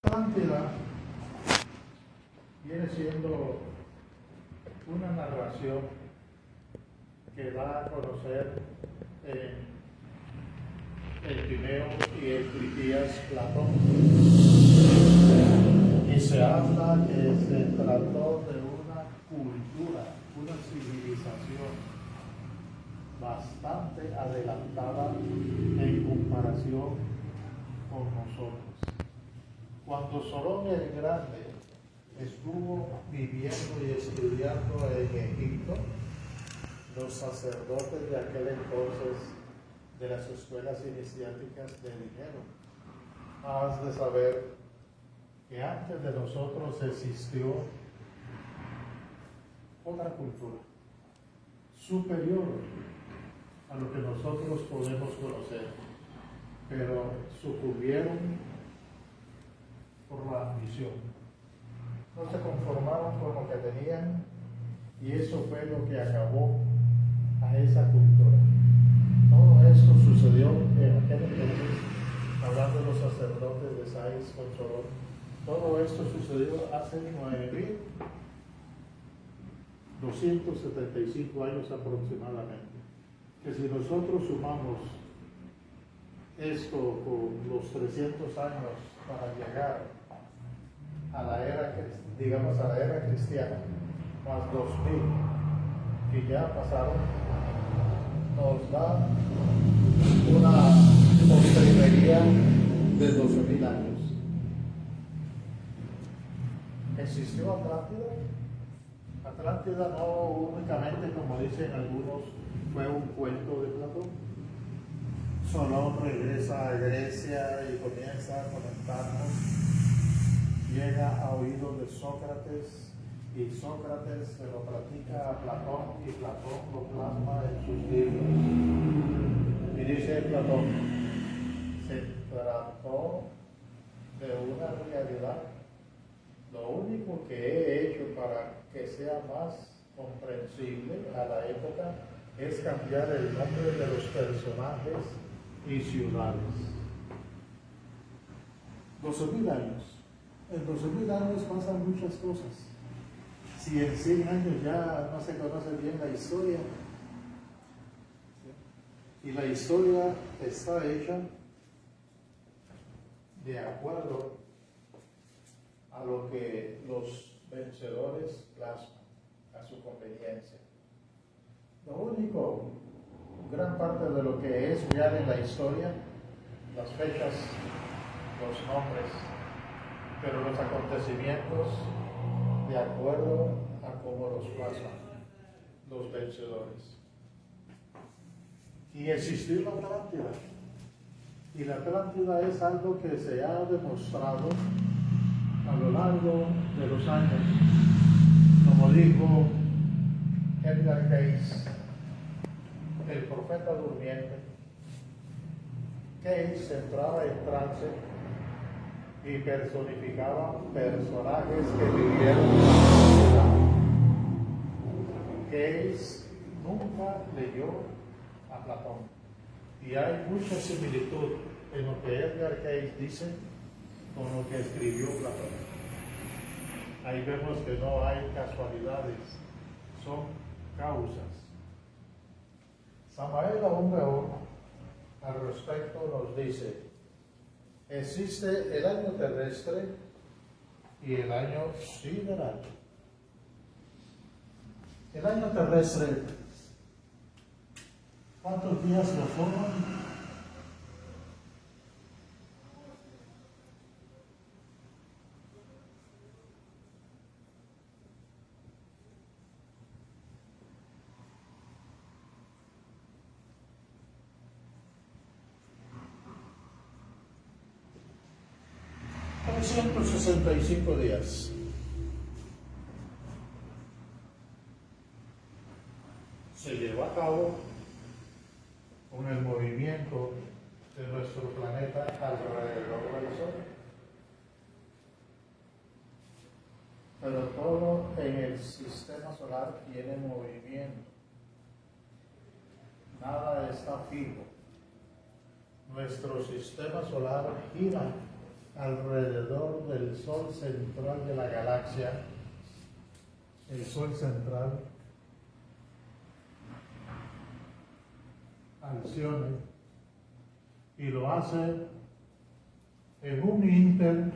Atlántida viene siendo una narración que da a conocer el Timeo y el Critías Platón, y se habla que se trató de una cultura, una civilización bastante adelantada en comparación con nosotros. Cuando Solón el Grande estuvo viviendo y estudiando en Egipto, los sacerdotes de aquel entonces de las escuelas iniciáticas le dijeron: has de saber que antes de nosotros existió otra cultura superior a lo que nosotros podemos conocer, pero sucumbieron por la ambición. No se conformaron con lo que tenían, y eso fue lo que acabó a esa cultura. Todo esto sucedió en aquel entonces, hablando de los sacerdotes de Sais con Solón. Todo esto sucedió hace 9.275 años aproximadamente. Que si nosotros sumamos esto con los 300 años para llegar a la era, digamos, a la era cristiana, más 2000 que ya pasaron, nos da una postrimería de 12.000 años. ¿Existió Atlántida? Atlántida no únicamente, como dicen algunos, fue un cuento de Platón. Solón regresa a Grecia y comienza a comentarnos. Llega a oídos de Sócrates, y Sócrates se lo platica a Platón, y Platón lo plasma en sus libros. Y dice Platón: se trató de una realidad. Lo único que he hecho para que sea más comprensible a la época es cambiar el nombre de los personajes y ciudades. 12.000 años. En 12.000 años pasan muchas cosas. Si en 100 años ya no se conoce bien la historia, ¿sí? Y la historia está hecha de acuerdo a lo que los vencedores plasman, a su conveniencia. Lo único, gran parte de lo que es real en la historia, las fechas, los nombres, pero los acontecimientos de acuerdo a cómo los plasman los vencedores. Y existió la Atlántida. Y la Atlántida es algo que se ha demostrado a lo largo de los años. Como dijo Edgar Cayce, el profeta durmiente. Cayce entraba en trance y personificaba personajes que vivieron en la vida. Cayce nunca leyó a Platón, y hay mucha similitud en lo que Edgar Cayce dice con lo que escribió Platón. Ahí vemos que no hay casualidades, son causas. Samael Aún al respecto nos dice: existe el año terrestre y el año sideral. El año terrestre, ¿cuántos días lo forman? Hay 165 días. Se lleva a cabo con el movimiento de nuestro planeta alrededor del Sol. Pero todo en el sistema solar tiene movimiento. Nada está fijo. Nuestro sistema solar gira alrededor del Sol central de la galaxia, el Sol central, Alcione, y lo hace en un ínter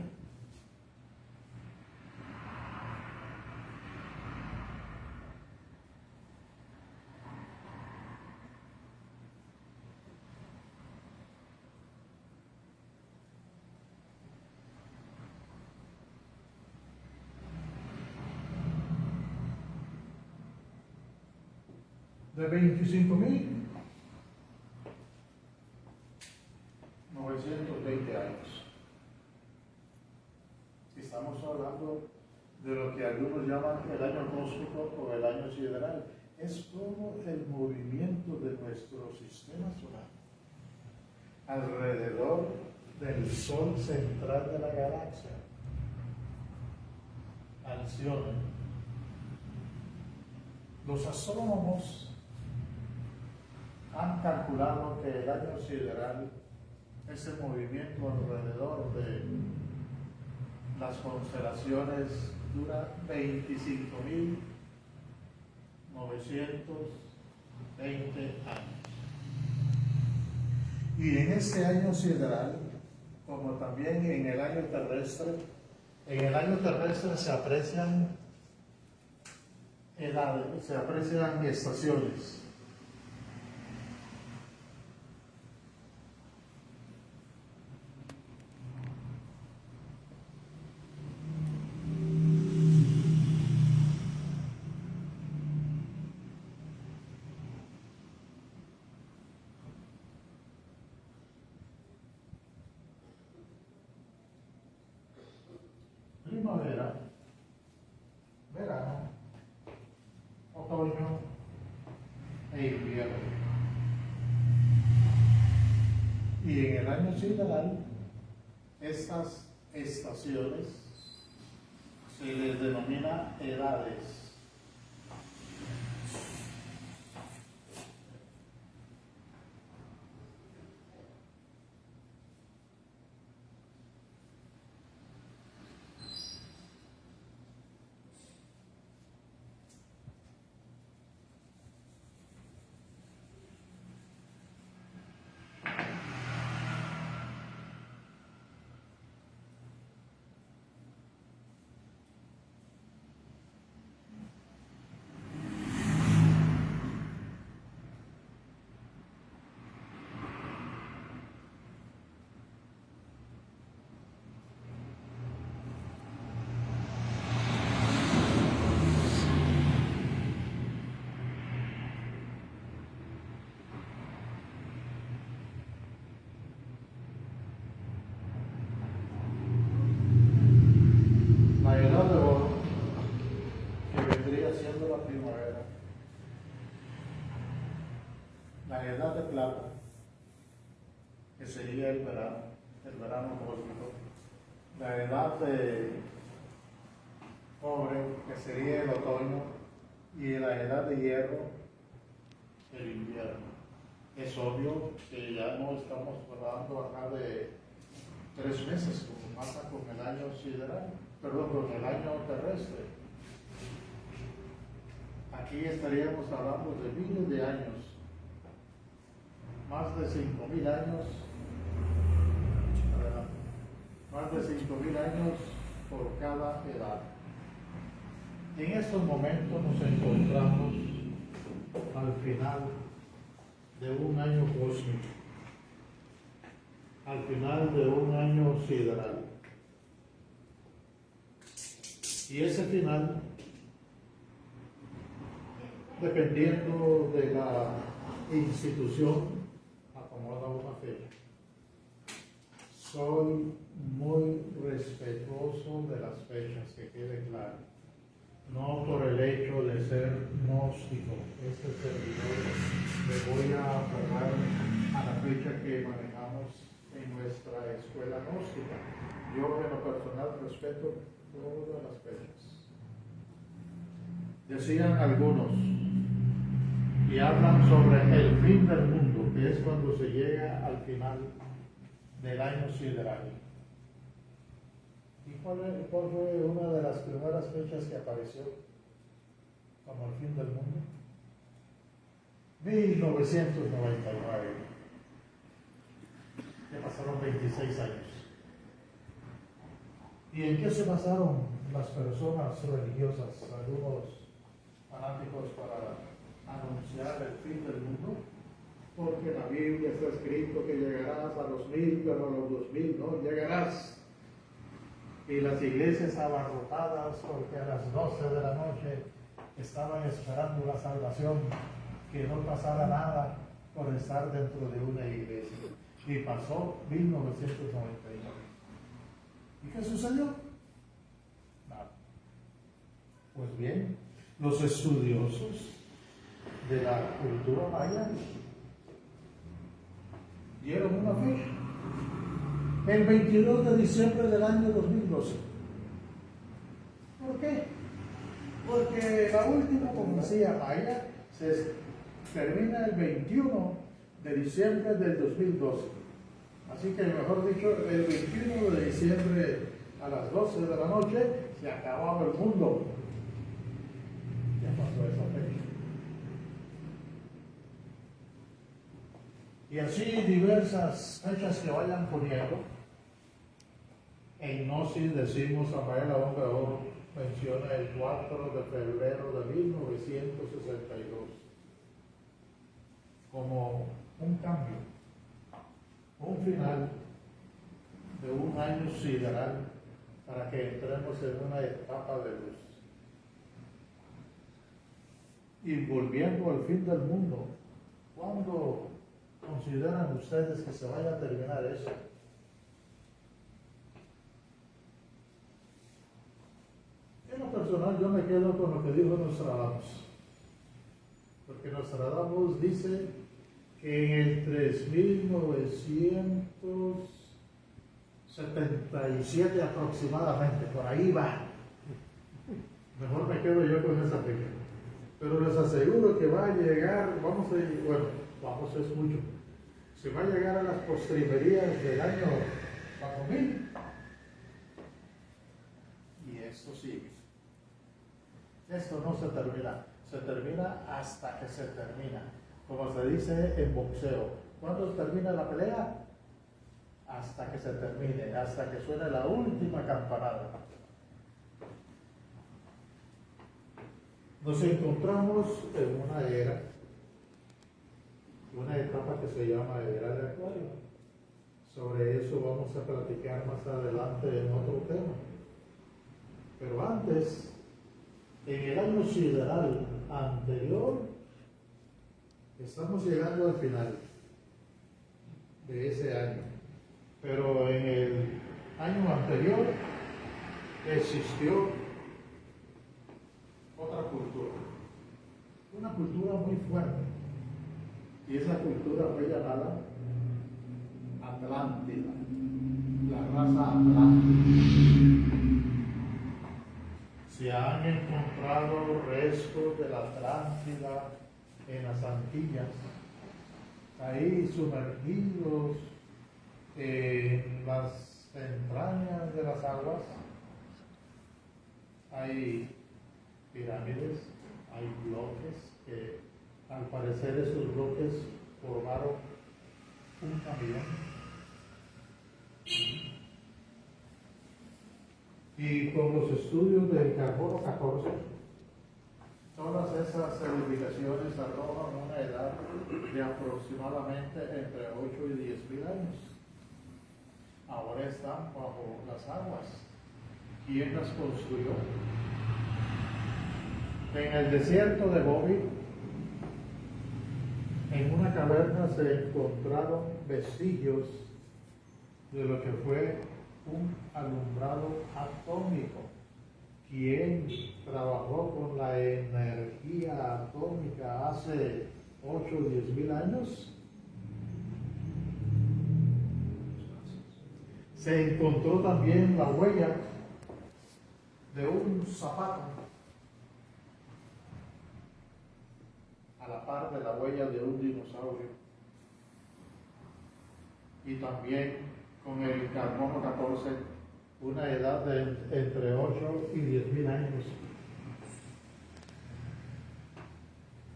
de 25.920 años. Estamos hablando de lo que algunos llaman el año cósmico o el año sideral. Es todo el movimiento de nuestro sistema solar alrededor del Sol central de la galaxia, Alcione. Los astrónomos han calculado que el año sideral, ese movimiento alrededor de las constelaciones, dura 25.920 años. Y en este año sideral, como también en el año terrestre se aprecian edades, se aprecian estaciones. Primavera, verano, otoño e invierno. Y en el año sideral, estas estaciones se les denomina edades. La edad de oro, que vendría siendo la primavera. La edad de plata, que sería el verano cósmico. La edad de cobre, que sería el otoño. Y la edad de hierro, el invierno. Es obvio que ya no estamos hablando acá de 3 meses, como pasa con el año sideral. Perdón, con el año terrestre. Aquí estaríamos hablando de miles de años, más de 5.000 años, más de 5.000 años por cada edad. En estos momentos nos encontramos al final de un año cósmico, al final de un año sideral. Y ese final, dependiendo de la institución, acomoda una fecha. Soy muy respetuoso de las fechas, que quede claro. No por el hecho de ser gnóstico, este servidor me voy a aferrar a la fecha que manejamos en nuestra escuela gnóstica. Yo en lo personal respeto todas las fechas. Decían algunos y hablan sobre el fin del mundo, que es cuando se llega al final del año sideral. ¿Y cuál fue una de las primeras fechas que apareció como el fin del mundo? 1999. Ya pasaron 26 años. ¿Y en qué se basaron las personas religiosas, algunos fanáticos, para anunciar el fin del mundo? Porque en la Biblia está escrito que llegarás a los 1000, pero a los 2000 no llegarás. Y las iglesias abarrotadas porque a las 12 de la noche estaban esperando la salvación, que no pasara nada por estar dentro de una iglesia. Y pasó 1999. ¿Y qué sucedió? Nada. Pues bien, los estudiosos de la cultura maya dieron una fecha. El 22 de diciembre del año 2012. ¿Por qué? Porque la última profecía maya se termina el 21 de diciembre del 2012. Así que, mejor dicho, el 21 de diciembre a las 12 de la noche se acababa el mundo. Ya pasó esa fecha. Y así diversas fechas que vayan poniendo. En Gnosis decimos, Rafael Aón de Oro menciona el 4 de febrero de 1962 como un cambio, un final de un año sideral para que entremos en una etapa de luz. Y volviendo al fin del mundo, ¿cuándo consideran ustedes que se vaya a terminar eso? En lo personal, yo me quedo con lo que dijo Nostradamus, porque Nostradamus dice que en el 3977 aproximadamente, por ahí va. Mejor me quedo yo con esa fecha. Pero les aseguro que va a llegar, vamos es mucho, se va a llegar a las postrimerías del año 4000. Y esto sigue. Esto no se termina hasta que se termina. Como se dice en boxeo, ¿cuándo termina la pelea? Hasta que se termine, hasta que suene la última campanada. Nos encontramos en una era, una etapa que se llama era de Acuario. Sobre eso vamos a platicar más adelante en otro tema. Pero antes, en el año sideral anterior, estamos llegando al final de ese año. Pero en el año anterior existió otra cultura, una cultura muy fuerte, y esa cultura fue llamada Atlántida, la raza atlántica. Se han encontrado restos de la Atlántida en las Antillas, ahí sumergidos en las entrañas de las aguas. Hay pirámides, hay bloques que al parecer esos bloques formaron un camión. Y con los estudios del carbono 14, todas esas edificaciones arrojan una edad de aproximadamente entre 8 y 10,000 años. Ahora están bajo las aguas. ¿Quién las construyó? En el desierto de Gobi, en una caverna se encontraron vestigios de lo que fue un alumbrado atómico. ¿Quién trabajó con la energía atómica hace 8 o 10,000 años? Se encontró también la huella de un zapato a la par de la huella de un dinosaurio. Y también con el carbono 14 una edad de entre 8 y 10 mil años.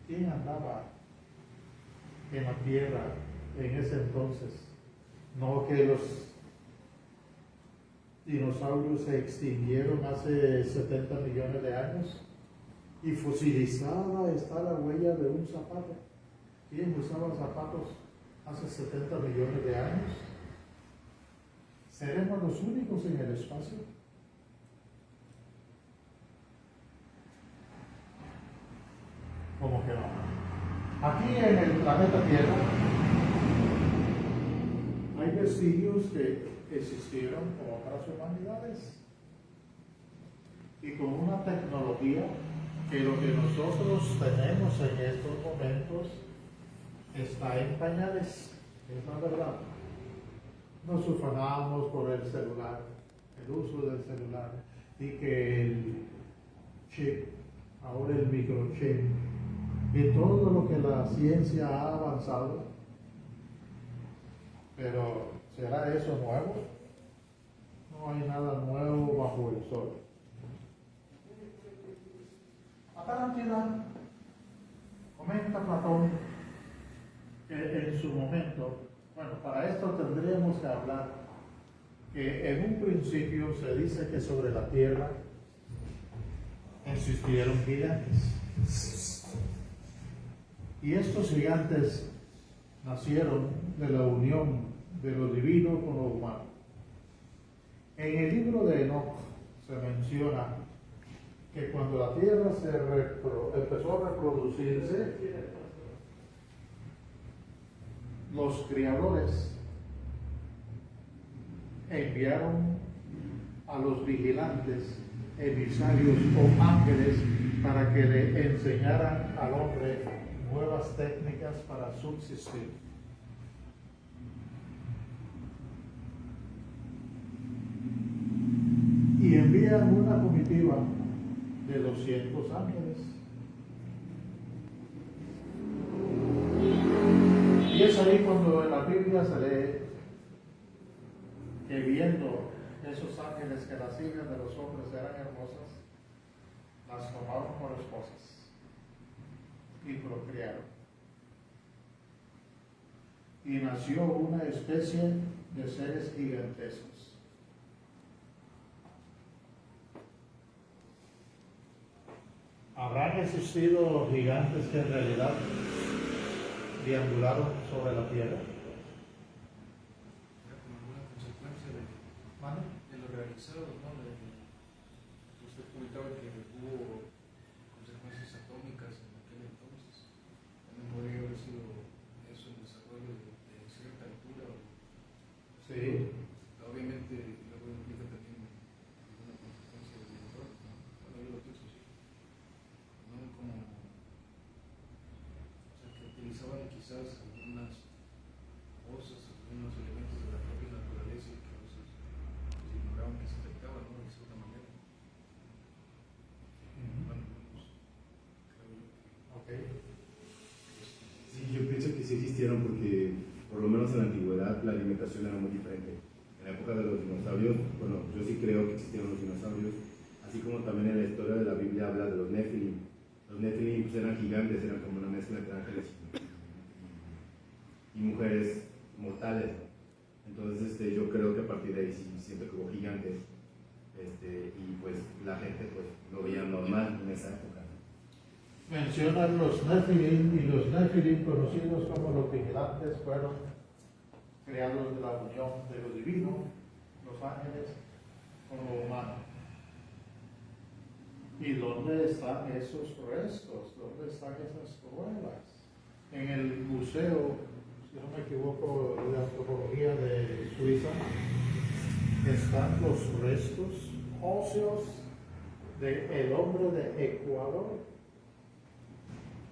¿Quién andaba en la tierra en ese entonces? No que los dinosaurios se extinguieron hace 70 millones de años y fosilizada está la huella de un zapato. ¿Quién usaba zapatos hace 70 millones de años? ¿Seremos los únicos en el espacio? ¿Cómo que no? Aquí en el planeta Tierra hay vestigios que existieron con otras humanidades y con una tecnología que lo que nosotros tenemos en estos momentos está en pañales, es la verdad. Nos ufanamos por el celular, el uso del celular, y que el chip, ahora el microchip, y todo lo que la ciencia ha avanzado, pero ¿será eso nuevo? No hay nada nuevo bajo el sol. Atlántida, comenta Platón que en su momento, bueno, para esto tendríamos que hablar que en un principio se dice que sobre la tierra existieron gigantes. Y estos gigantes nacieron de la unión de lo divino con lo humano. En el libro de Enoch se menciona que cuando la tierra empezó a reproducirse, los criadores enviaron a los vigilantes, emisarios o ángeles para que le enseñaran al hombre nuevas técnicas para subsistir. Y envían una comitiva de 200 ángeles. Y es ahí cuando en la Biblia se lee que viendo esos ángeles que las hijas de los hombres eran hermosas, las tomaron por esposas y procrearon. Y nació una especie de seres gigantescos. ¿Habrán existido gigantes que en realidad deambularon sobre la tierra? Era como alguna consecuencia de lo realizado, ¿no? Usted comentaba que hubo consecuencias atómicas en aquel entonces. También podría haber sido eso el desarrollo de cierta altura. Sí. Obviamente, luego implica también alguna consecuencia del entorno, ¿no? Bueno, yo lo pienso así. ¿No? Como, o sea, que utilizaban quizás algunas cosas, algunos elementos de la propia naturaleza y que a veces pues, ignoraban que se afectaban, ¿no? De cierta manera. Bueno, creo yo Okay. Sí, yo pienso que sí existieron porque, por lo menos en la antigüedad, la alimentación era muy diferente. En la época de los dinosaurios, bueno, yo sí creo que existieron los dinosaurios, así como también en la historia de la Biblia habla de los Nephilim. Los Nephilim pues, eran gigantes, eran como una mezcla entre ángeles y mujeres mortales. Entonces yo creo que a partir de ahí sí siento que hubo gigantes y pues la gente pues lo veía normal en esa época. Mencionan los Nephilim, y los Nephilim, conocidos como los vigilantes, fueron creados de la unión de lo divino, los ángeles, con lo humano. ¿Y dónde están esos restos? ¿Dónde están esas pruebas? En el museo, si no me equivoco, de antropología de Suiza, están los restos óseos del hombre de Ecuador.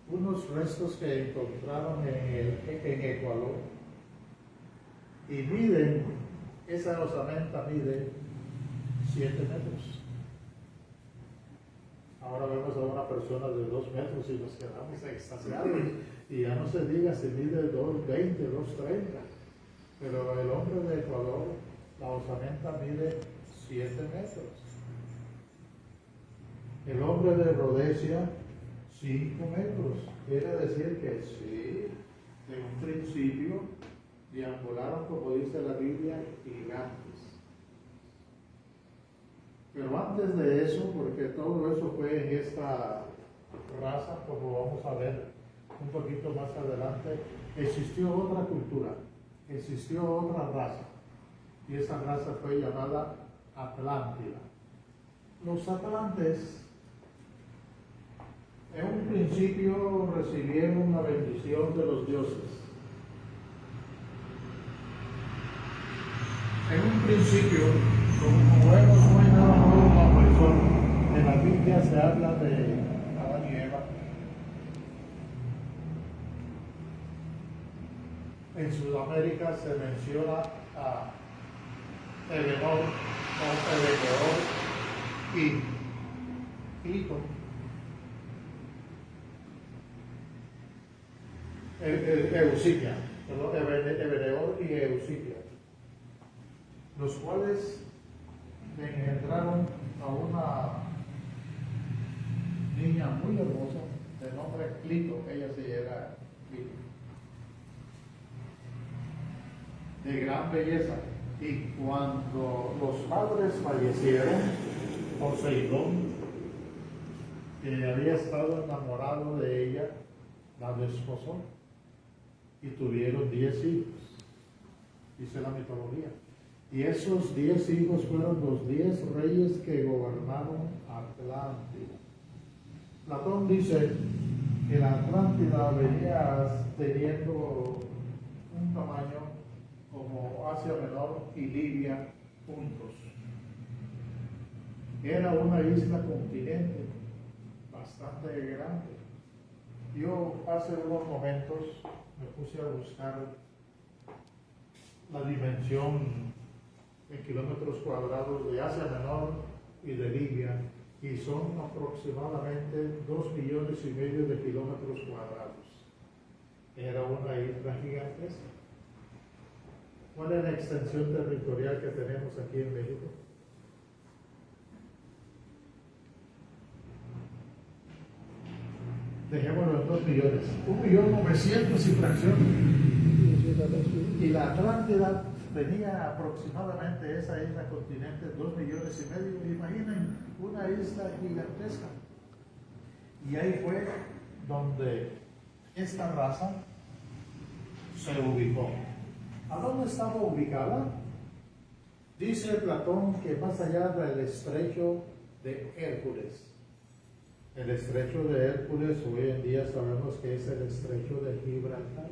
Unos restos que encontraron en Ecuador y miden, esa osamenta mide 7 metros. Ahora vemos a una persona de 2 metros y nos quedamos extasiados, y ya no se diga si mide 2,20, 2,30, pero el hombre de Ecuador, la osamenta mide 7 metros. El hombre de Rodesia, 5 metros. Quiere decir que sí, en un principio deambularon, como dice la Biblia, gigantes. Pero antes de eso, porque todo eso fue en esta raza, como vamos a ver un poquito más adelante, existió otra cultura, existió otra raza, y esa raza fue llamada Atlántida. Los atlantes en un principio recibieron la bendición de los dioses. En un principio, como vemos, no hay nada nuevo bajo el sol. En la Biblia se habla de Adán y Eva. En Sudamérica se menciona a Ebenor o Ebeneor y Clito. Eusipia, perdón, Ebeneor y Eusipia, los cuales le engendraron a una niña muy hermosa de nombre Clito, ella se llama Clito, de gran belleza. Y cuando los padres fallecieron, Poseidón, que había estado enamorado de ella, la desposó y tuvieron 10 hijos, dice la mitología. Y esos 10 hijos fueron los 10 reyes que gobernaron Atlántida. Platón dice que la Atlántida venía teniendo un tamaño como Asia Menor y Libia juntos. Era una isla continente bastante grande. Yo hace unos momentos me puse a buscar la dimensión en kilómetros cuadrados de Asia Menor y de Libia, y son aproximadamente 2,5 millones de kilómetros cuadrados. Era una isla gigantesca. ¿Cuál es la extensión territorial que tenemos aquí en México? Dejémoslo en 2 millones, 1.900.000 y fracción. Y la Atlántida tenía aproximadamente esa isla continente 2,5 millones. Imaginen una isla gigantesca. Y ahí fue donde esta raza se ubicó. ¿A dónde estaba ubicada? Dice Platón que más allá del estrecho de Hércules. El estrecho de Hércules hoy en día sabemos que es el estrecho de Gibraltar.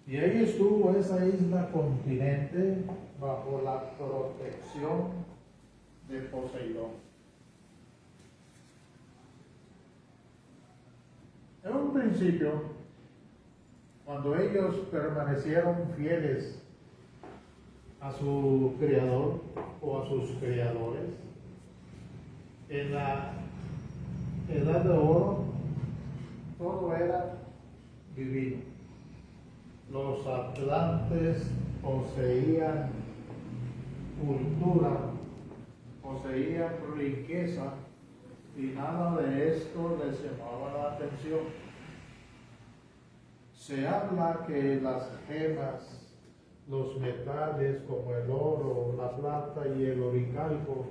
Y ahí estuvo esa isla continente bajo la protección de Poseidón. En un principio, cuando ellos permanecieron fieles a su creador o a sus creadores, en la edad de oro todo era divino. Los atlantes poseían cultura, poseían riqueza, y nada de esto les llamaba la atención. Se habla que las gemas, los metales como el oro, la plata y el oricalco,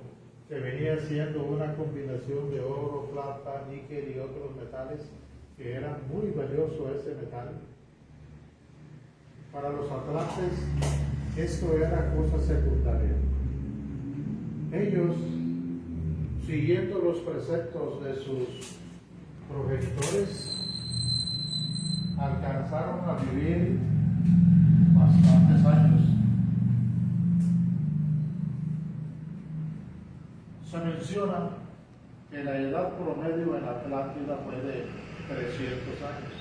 que venía siendo una combinación de oro, plata, níquel y otros metales, que era muy valioso ese metal. Para los atlantes esto era cosa secundaria. Ellos, siguiendo los preceptos de sus progenitores, alcanzaron a vivir bastantes años. Se menciona que la edad promedio en Atlántida fue de 300 años.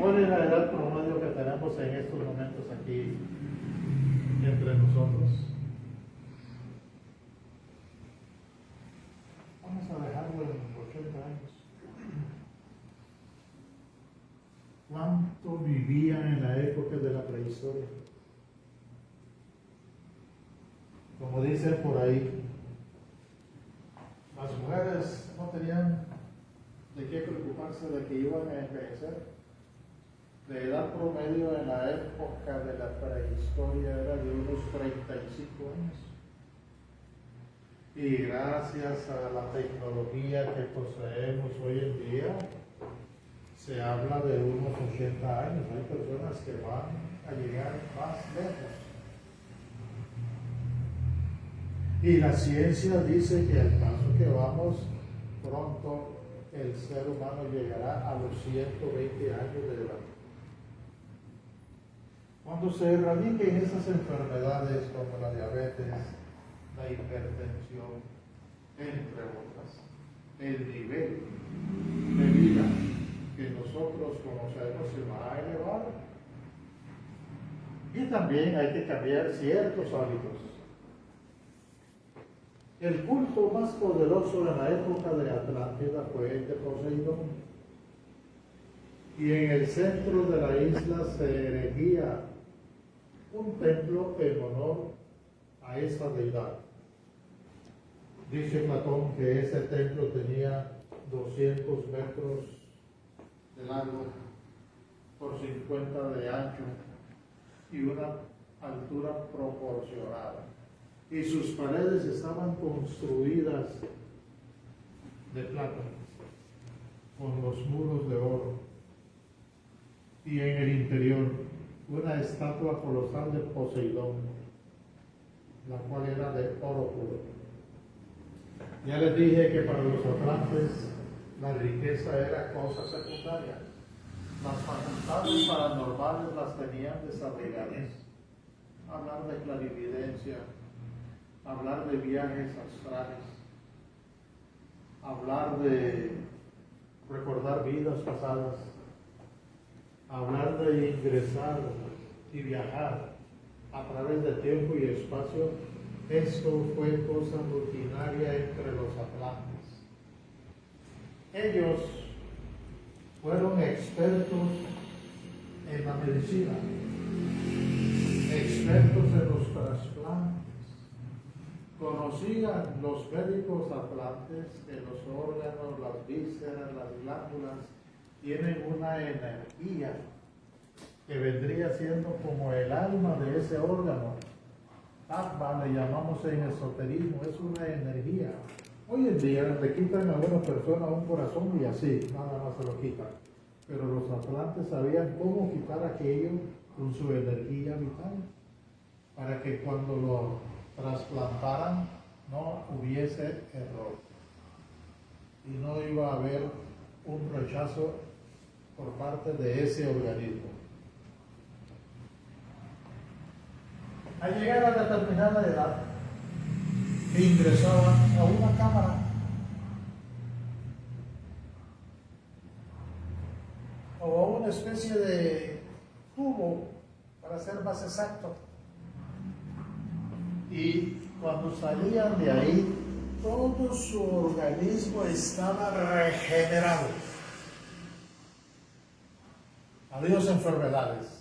¿Cuál es la edad promedio que tenemos en estos momentos aquí entre nosotros? Vamos a dejarlo en 80 años. ¿Cuánto vivió vivían en la época de la prehistoria. Como dicen por ahí, las mujeres no tenían de qué preocuparse de que iban a envejecer. La edad promedio en la época de la prehistoria era de unos 35 años. Y gracias a la tecnología que poseemos hoy en día, se habla de unos 80 años. Hay personas que van a llegar más lejos. Y la ciencia dice que al paso que vamos, pronto el ser humano llegará a los 120 años de edad. Cuando se erradiquen esas enfermedades como la diabetes, la hipertensión, entre otras, el nivel de vida que nosotros conocemos se va a elevar. Y también hay que cambiar ciertos hábitos. El culto más poderoso en la época de Atlántida fue el de Poseidón. Y en el centro de la isla se erigía un templo en honor a esa deidad. Dice Platón que ese templo tenía 200 metros de largo por 50 de ancho y una altura proporcionada. Y sus paredes estaban construidas de plata, con los muros de oro. Y en el interior, una estatua colosal de Poseidón, la cual era de oro puro. Ya les dije que para los atlantes la riqueza era cosa secundaria. Las facultades paranormales las tenían desarrolladas. Hablar de clarividencia, hablar de viajes astrales, hablar de recordar vidas pasadas, hablar de ingresar y viajar a través de tiempo y espacio. Esto fue cosa rutinaria entre los atlantes. Ellos fueron expertos en la medicina, expertos en los trasplantes. Conocían los médicos atlantes que los órganos, las vísceras, las glándulas tienen una energía que vendría siendo como el alma de ese órgano. Atma le llamamos en esoterismo, es una energía. Hoy en día le quitan a una persona un corazón y así, nada más se lo quitan. Pero los atlantes sabían cómo quitar aquello con su energía vital, para que cuando lo trasplantaran no hubiese error. Y no iba a haber un rechazo por parte de ese organismo. Al llegar a determinada edad, ingresaban a una cámara o a una especie de tubo, para ser más exacto. Y cuando salían de ahí, todo su organismo estaba regenerado. Adiós enfermedades.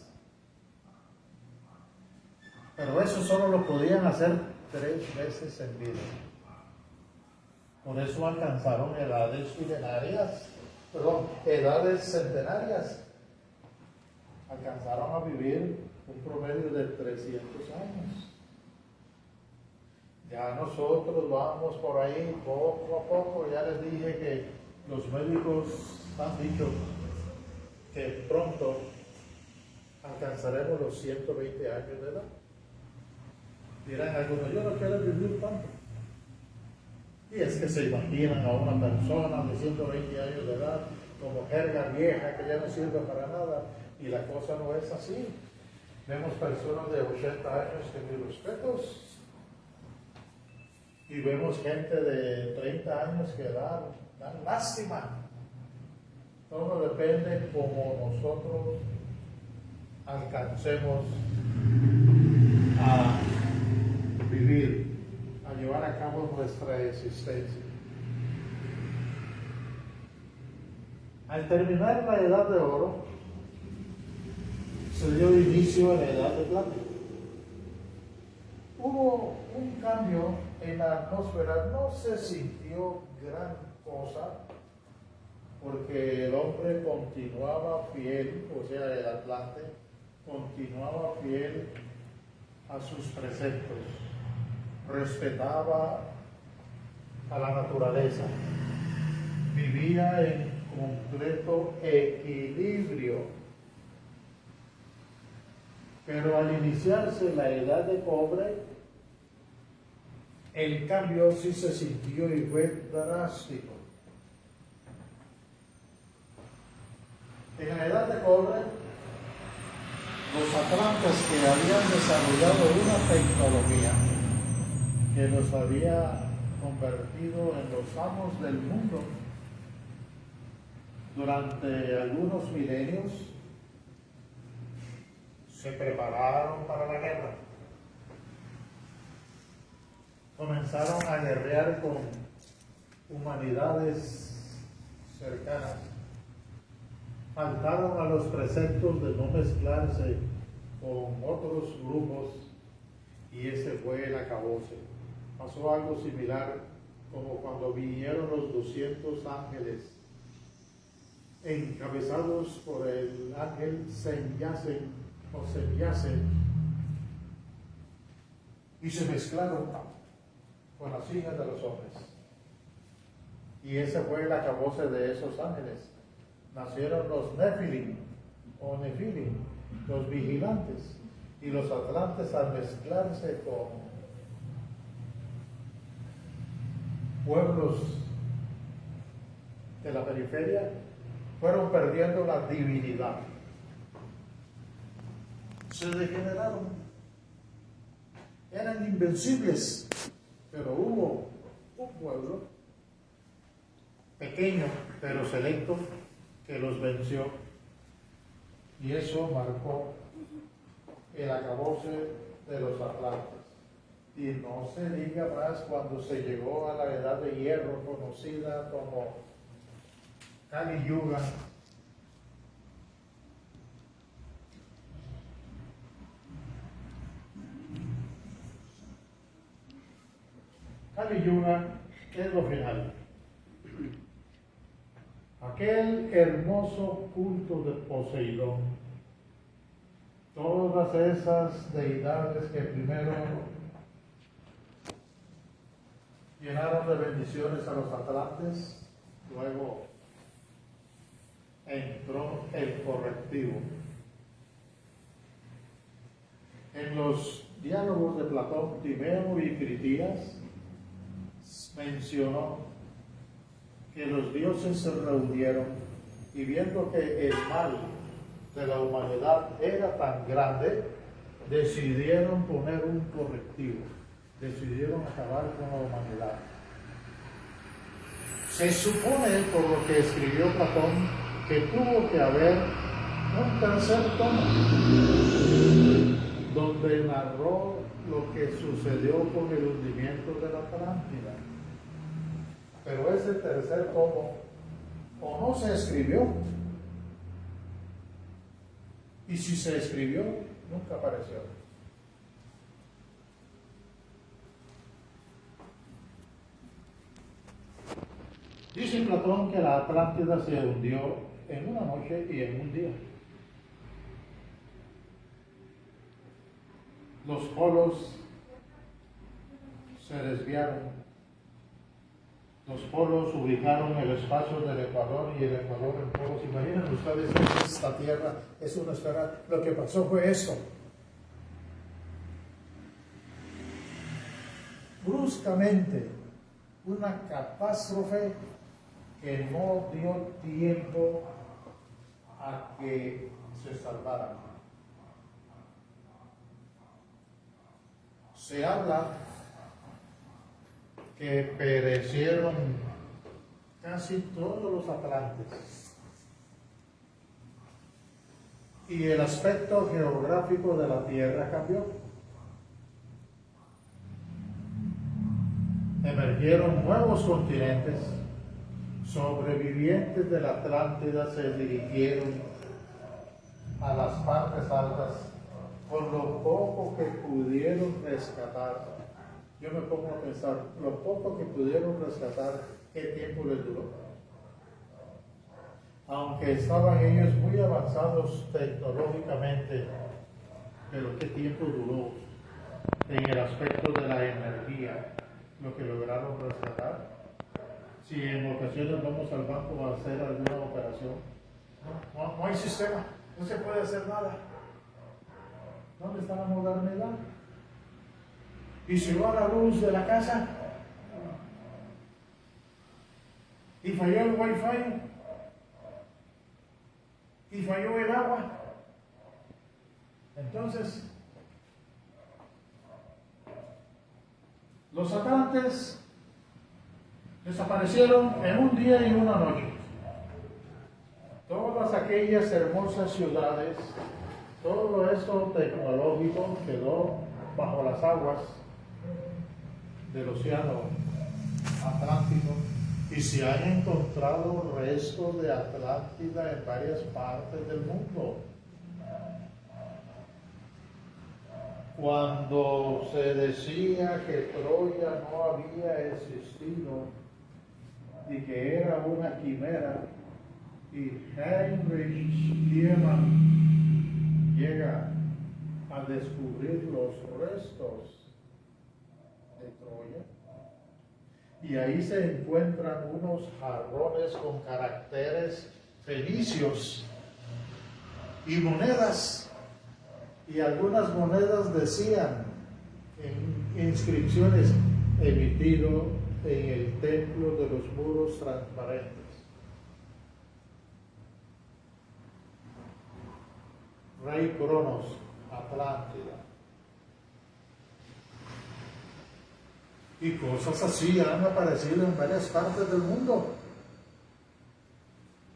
Pero eso solo lo podían hacer 3 veces en vida. Por eso alcanzaron edades centenarias. Alcanzaron a vivir un promedio de 300 años. Ya nosotros vamos por ahí poco a poco. Ya les dije que los médicos han dicho que pronto alcanzaremos los 120 años de edad. Dirán algunos, yo no quiero vivir tanto. Y es que se imaginan a una persona de 120 años de edad como jerga vieja que ya no sirve para nada, y la cosa no es así. Vemos personas de 80 años que ni respetos, y vemos gente de 30 años que dan lástima. Todo depende como nosotros alcancemos a vivir, a llevar a cabo nuestra existencia. Al terminar la edad de oro, se dio inicio a la edad de plata. Hubo un cambio en la atmósfera, no se sintió gran cosa, porque el hombre continuaba fiel, o sea, el Atlante, continuaba fiel a sus preceptos, respetaba a la naturaleza, vivía en completo equilibrio. Pero al iniciarse la edad de cobre, el cambio sí se sintió y fue drástico. En la edad de cobre, los atlantes que habían desarrollado una tecnología que los había convertido en los amos del mundo durante algunos milenios, se prepararon para la guerra. Comenzaron a guerrear con humanidades cercanas. Faltaron a los preceptos de no mezclarse con otros grupos y ese fue el acabose. Pasó algo similar como cuando vinieron los 200 ángeles encabezados por el ángel Senyacen y se mezclaron con las hijas de los hombres. Y ese fue el acabose de esos ángeles. Nacieron los Nefilim o Nefilim, los vigilantes, y los atlantes al mezclarse con pueblos de la periferia fueron perdiendo la divinidad. Se degeneraron, eran invencibles, pero hubo un pueblo pequeño pero selecto que los venció, y eso marcó el acabose de los atlantes. Y no se diga más cuando se llegó a la edad de hierro, conocida como Kali Yuga. Kali Yuga es lo final. Aquel hermoso culto de Poseidón, todas esas deidades que primero llenaron de bendiciones a los atlantes, luego entró el correctivo. En los diálogos de Platón, Timeo y Critías mencionó que los dioses se reunieron y viendo que el mal de la humanidad era tan grande, decidieron poner un correctivo, decidieron acabar con la humanidad. Se supone, por lo que escribió Platón, que tuvo que haber un tercer tomo donde narró lo que sucedió con el hundimiento de la Atlántida. Pero ese tercer tomo o no se escribió, y si se escribió, nunca apareció. Dice Platón que la Atlántida se hundió en una noche y en un día. Los polos se desviaron. Los polos ubicaron el espacio del Ecuador y el Ecuador en polos. Imaginen ustedes, esta Tierra es una esfera. Lo que pasó fue esto. Bruscamente, una catástrofe que no dio tiempo a que se salvaran. Se habla que perecieron casi todos los atlantes y el aspecto geográfico de la Tierra cambió. Emergieron nuevos continentes. Sobrevivientes de la Atlántida se dirigieron a las partes altas con lo poco que pudieron rescatar. Yo me pongo a pensar, lo poco que pudieron rescatar, ¿qué tiempo les duró? Aunque estaban ellos muy avanzados tecnológicamente, pero ¿qué tiempo duró en el aspecto de la energía lo que lograron rescatar? Si en ocasiones vamos al banco a hacer alguna operación, no hay sistema, no se puede hacer nada. ¿Dónde está la modernidad? Y se va la luz de la casa y falló el wifi y falló el agua. Entonces, los atlantes desaparecieron en un día y una noche. Todas aquellas hermosas ciudades, todo eso tecnológico quedó bajo las aguas del océano Atlántico, y se han encontrado restos de Atlántida en varias partes del mundo. Cuando se decía que Troya no había existido y que era una quimera, y Heinrich Schliemann llega a descubrir los restos de Troya, y ahí se encuentran unos jarrones con caracteres fenicios y monedas, y algunas monedas decían en inscripciones: emitido en el templo de los muros transparentes. Rey Cronos, Atlántida. Y cosas así han aparecido en varias partes del mundo.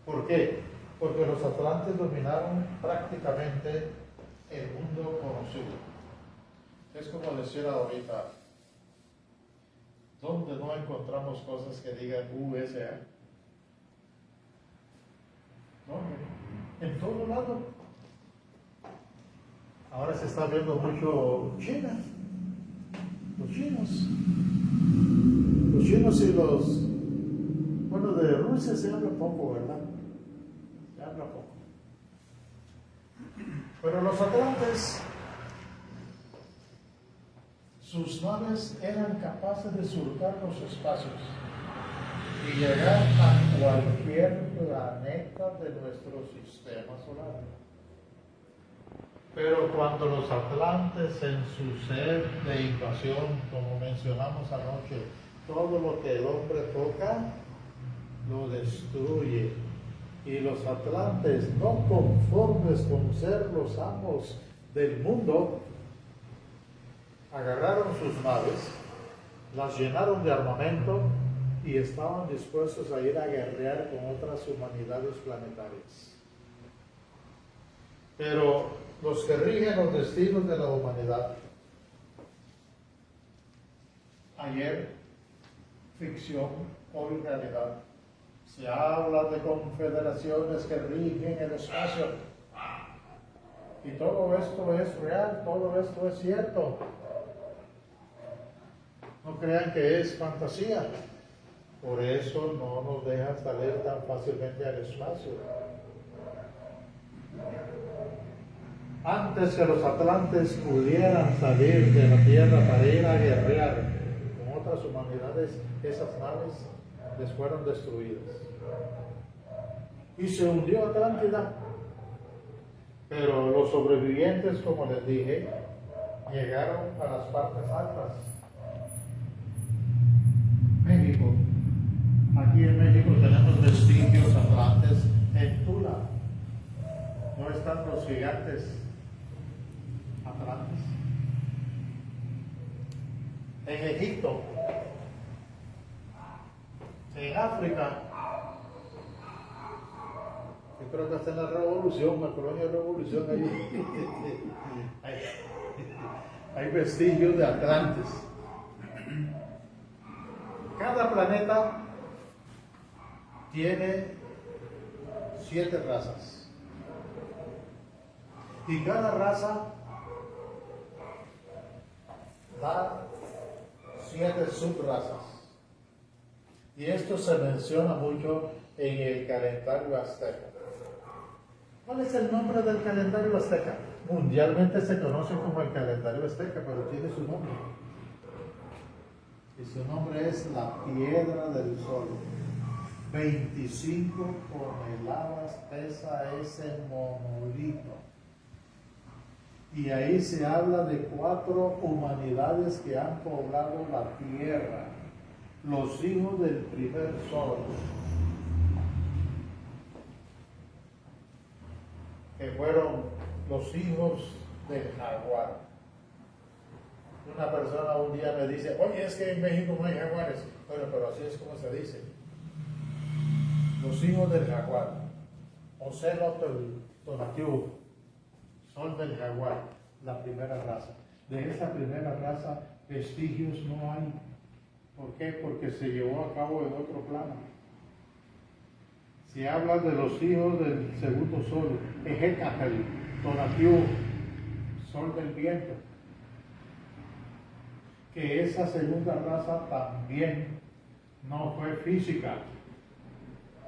¿Por qué? Porque los atlantes dominaron prácticamente el mundo conocido. Es como decir ahorita, ¿dónde no encontramos cosas que digan USA? No, en todo lado. Ahora se está viendo mucho China, los chinos. Los chinos y los... Bueno, de Rusia se habla poco, ¿verdad? Se habla poco. Pero los atlantes, sus naves eran capaces de surcar los espacios y llegar a cualquier planeta de nuestro sistema solar. Pero cuando los atlantes, en su sed de invasión, como mencionamos anoche, todo lo que el hombre toca lo destruye, y los atlantes, no conformes con ser los amos del mundo, agarraron sus naves, las llenaron de armamento y estaban dispuestos a ir a guerrear con otras humanidades planetarias. Pero los que rigen los destinos de la humanidad, ayer ficción, hoy realidad. Se habla de confederaciones que rigen el espacio, y todo esto es real, todo esto es cierto. No crean que es fantasía. Por eso no nos dejan salir tan fácilmente al espacio. Antes que los atlantes pudieran salir de la Tierra para ir a guerrear con otras humanidades, esas naves les fueron destruidas. Y se hundió Atlántida. Pero los sobrevivientes, como les dije, llegaron a las partes altas. México. Aquí en México tenemos vestigios atlantes en Tula. ¿No están los gigantes atlantes? En Egipto, en África, yo creo que hasta en la revolución, la colonia revolución, hay vestigios de atlantes. Cada planeta tiene 7 razas. Y cada raza da 7 subrazas. Y esto se menciona mucho en el calendario azteca. ¿Cuál es el nombre del calendario azteca? Mundialmente se conoce como el calendario azteca, pero tiene su nombre. Y su nombre es la piedra del sol. 25 toneladas pesa ese monolito. Y ahí se habla de 4 humanidades que han poblado la tierra. Los hijos del primer sol. Que fueron los hijos del jaguar. Una persona un día me dice, oye, es que en México no hay jaguares. Bueno, pero así es como se dice. Los hijos del jaguar. Ocelot el Tonatiuh, son del jaguar, la primera raza. De esa primera raza, vestigios no hay. ¿Por qué? Porque se llevó a cabo en otro plano. Si habla de los hijos del segundo sol, Ejecatl, Tonatiuh, sol del viento, que esa segunda raza también no fue física.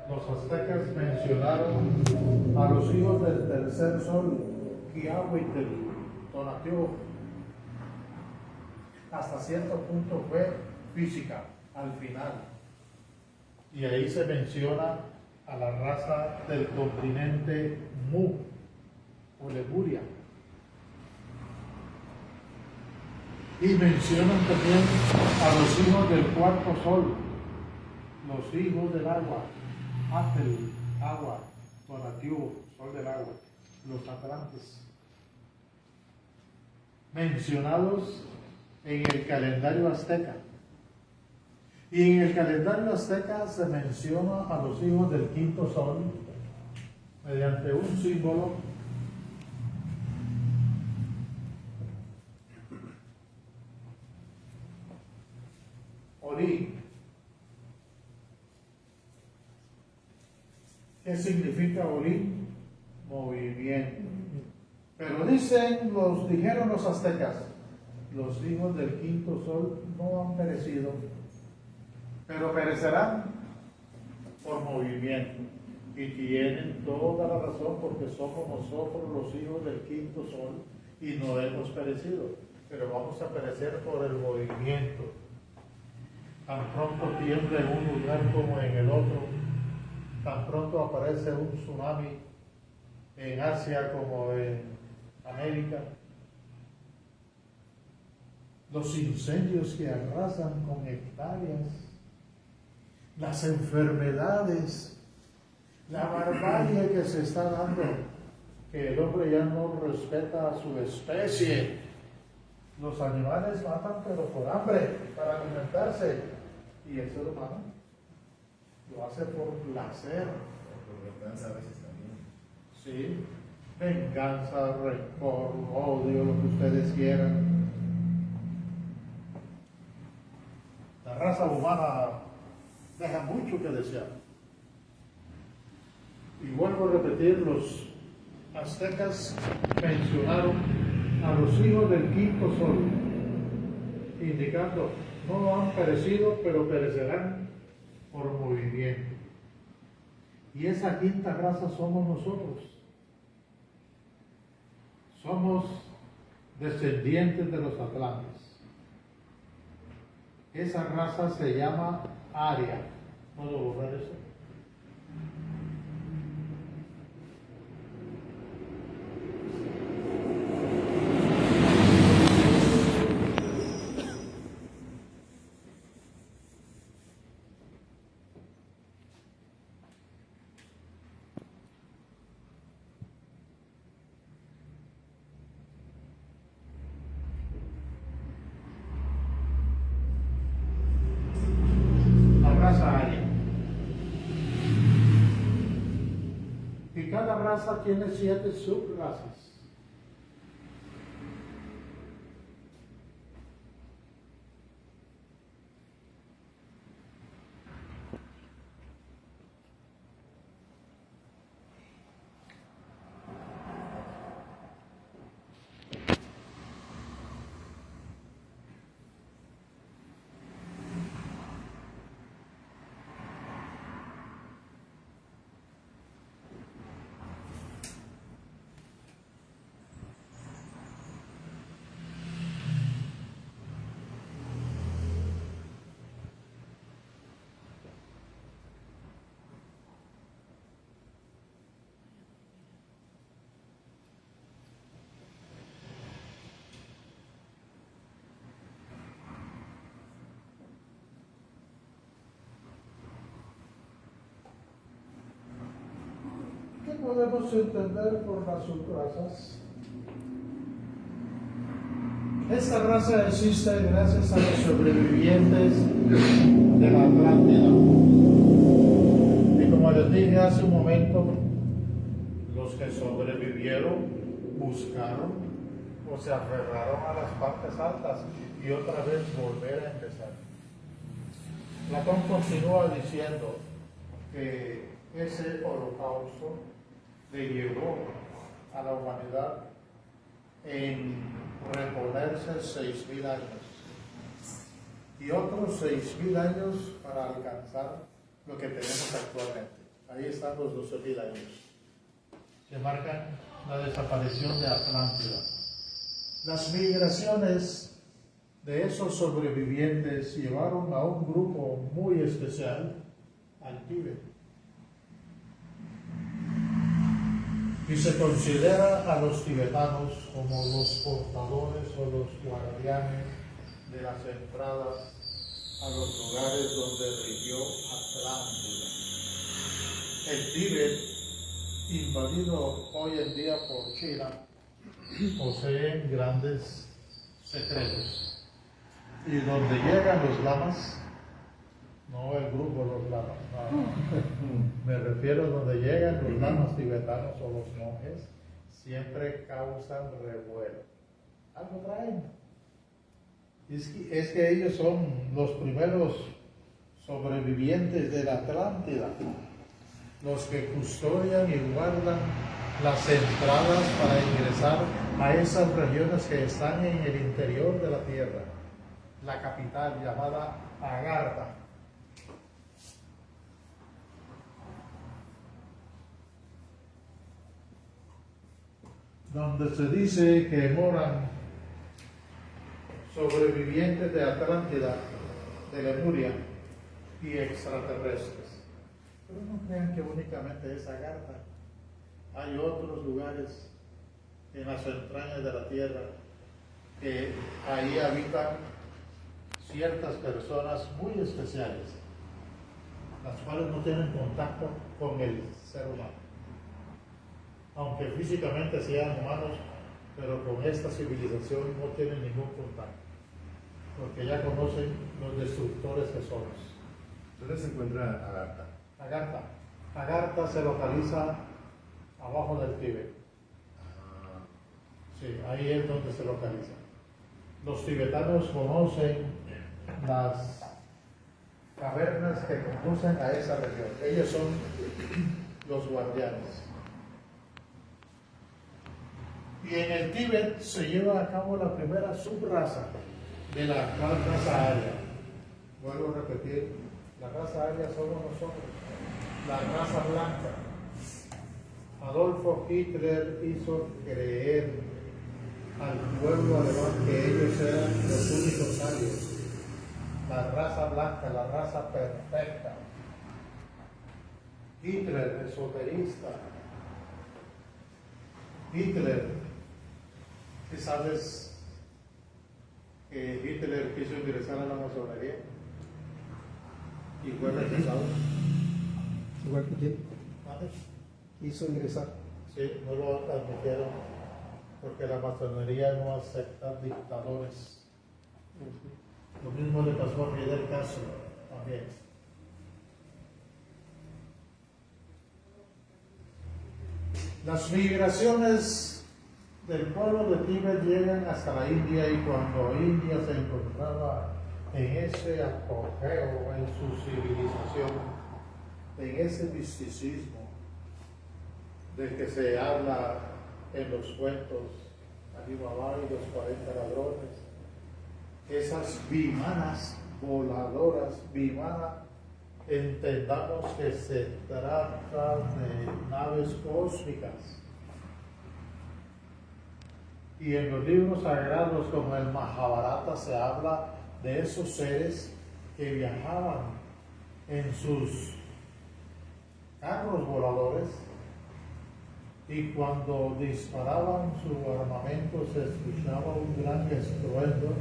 Los aztecas mencionaron a los hijos del tercer sol, Quiahuitl, Tonatiuh. Hasta cierto punto fue física, al final. Y ahí se menciona a la raza del continente Mu, o Lemuria. Y mencionan también a los hijos del cuarto sol, los hijos del agua, Atl, agua, Tonatiuh, sol del agua, los atlantes. Mencionados en el calendario azteca. Y en el calendario azteca se menciona a los hijos del quinto sol mediante un símbolo Ori. ¿Qué significa Ori? Movimiento. Pero dijeron los aztecas, los hijos del quinto sol no han perecido, pero perecerán por movimiento. Y tienen toda la razón porque somos nosotros los hijos del quinto sol y no hemos perecido, pero vamos a perecer por el movimiento. Tan pronto tiembla en un lugar como en el otro, tan pronto aparece un tsunami en Asia como en América. Los incendios que arrasan con hectáreas, las enfermedades, la barbarie que se está dando, que el hombre ya no respeta a su especie. Los animales matan pero por hambre, para alimentarse, y el ser humano lo hace por placer. Por venganza a veces también. Sí, venganza, rencor, odio, lo que ustedes quieran. La raza humana deja mucho que desear. Y vuelvo a repetir, los aztecas mencionaron a los hijos del quinto sol, indicando, no han perecido, pero perecerán por movimiento. Y esa quinta raza somos nosotros. Somos descendientes de los atlantes. Esa raza se llama Aria. ¿Puedo borrar eso? Y cada raza tiene 7 subrazas. podemos entender por las subrazas? Esta raza existe gracias a los sobrevivientes de la Atlántida. Y como les dije hace un momento, los que sobrevivieron buscaron o se aferraron a las partes altas y otra vez volver a empezar. Platón continúa diciendo que ese holocausto le llevó a la humanidad en reponerse 6.000 años y otros 6.000 años para alcanzar lo que tenemos actualmente. Ahí están los 12.000 años que marcan la desaparición de Atlántida. Las migraciones de esos sobrevivientes llevaron a un grupo muy especial al Tíbet. Y se considera a los tibetanos como los portadores o los guardianes de las entradas a los lugares donde rigió Atlántida. El Tíbet, invadido hoy en día por China, posee grandes secretos. Y donde llegan los lamas, no el grupo de los lamas, no. Me refiero a donde llegan los lamas tibetanos o los monjes, siempre causan revuelo. Algo traen. Es que ellos son los primeros sobrevivientes de la Atlántida, los que custodian y guardan las entradas para ingresar a esas regiones que están en el interior de la tierra. La capital llamada Agartha. Donde se dice que moran sobrevivientes de Atlántida, de Lemuria y extraterrestres. Pero no crean que únicamente es Agartha. Hay otros lugares en las entrañas de la tierra que ahí habitan ciertas personas muy especiales, las cuales no tienen contacto con el ser humano. Aunque físicamente sean humanos, pero con esta civilización no tienen ningún contacto, porque ya conocen los destructores que somos. ¿Dónde se encuentra Agartha? Agartha se localiza abajo del Tíbet. Sí, ahí es donde se localiza. Los tibetanos conocen las cavernas que conducen a esa región. Ellos son los guardianes. Y en el Tíbet se lleva a cabo la primera subraza de la actual raza aria. Vuelvo a repetir, la raza aria somos nosotros, la raza blanca. Adolfo Hitler hizo creer al pueblo alemán que ellos eran los únicos arios, la raza blanca, la raza perfecta. Hitler, esoterista. Hitler, ¿qué sabes que Hitler quiso ingresar a la masonería y fue rechazado? Igual que quién ¿Vale? quiso ingresar. Sí, no lo admitieron porque la masonería no acepta dictadores. Lo mismo le pasó a Fidel Castro también. Las migraciones del pueblo de Tíbet llegan hasta la India y cuando India se encontraba en ese apogeo en su civilización, en ese misticismo del que se habla en los cuentos, Ali Baba y los 40 ladrones, esas vimanas voladoras, vimana, entendamos que se trata de naves cósmicas. Y en los libros sagrados como el Mahabharata se habla de esos seres que viajaban en sus carros voladores y cuando disparaban su armamento se escuchaba un gran estruendo